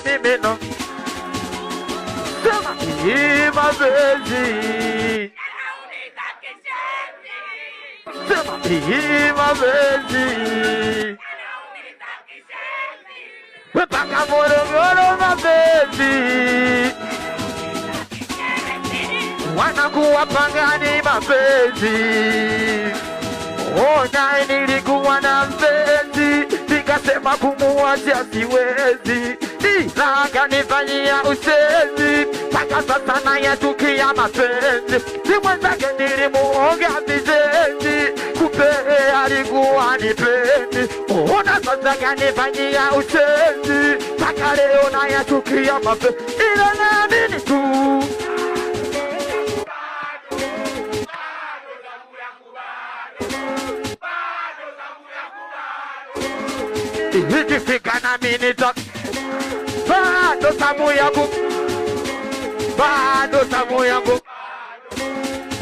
mimi no. Sema hii mapenzi. Sema hii mapenzi. Mpaka Morogoro mapenzi. Wanakuwa pangani mapenzi. Ona nilikuwa na mpenzi, nikasema kumuacha siwezi, ila akanifanyia ushenzi, mpaka sasa nayachukia mapenzi. Si mwenzake nilimuoga vizenzi, kumbe alikuwa nipendi. Ona sasa kanifanyia ushenzi, mpaka leo nayachukia mapenzi, ila naamini tu ikifika na minita bado tamu yangu, bado tamu yangu,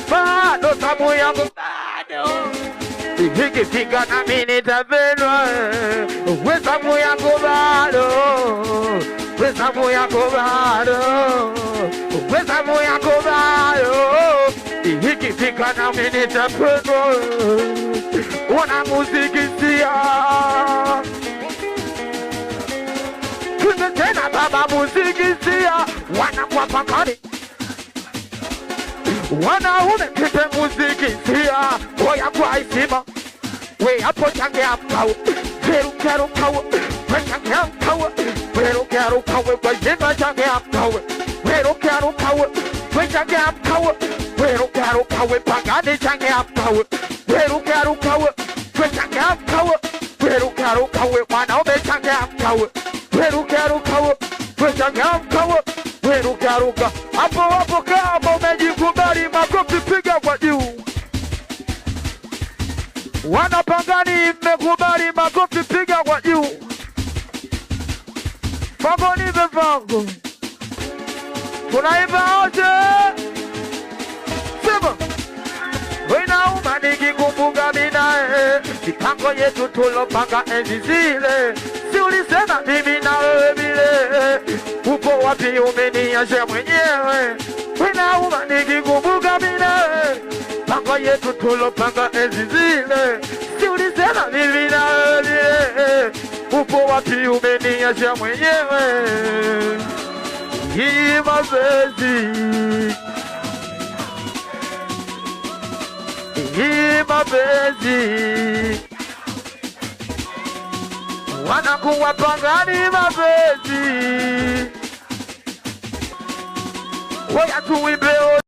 bado tamu yangu, bado ikifika na minita venwa we tamu yangu bado, we tamu yangu bado, we tamu yangu bado ikifika na minita venwa wana muziki sia tena baba muziki sia wanakuwa pakani wanaume kite muziki sia oya kwa isima we hapo change amkawe keru keru kawe we change amkawe weru keru kawe kwa jima change amkawe weru keru kawe we change amkawe weru keru kawe pakani change amkawe weru keru kawe we change amkawe weru keru kawe wanaume change amkawe werukarukawe wechangamkawe werukaruka hapo hapo kama umejikubali makofi piga kwa juu. Wanapangani mmekubali makofi piga kwa juu. Mambo ni vivango tunaimba wote sema winauma nikikumbuka minae mipango yetu tulopanga enzi zile. Si ulisema mimi na wewe vile, upo wapi umeniacha mwenyewe? Winauma nikikumbuka minae mipango yetu tulopanga enzi zile. Si ulisema mimi na wewe vile, upo wapi umeniacha mwenyewe? Hii mapenzi, hii mapenzi wanakuwa pangani mapenzi. Oya tuimbe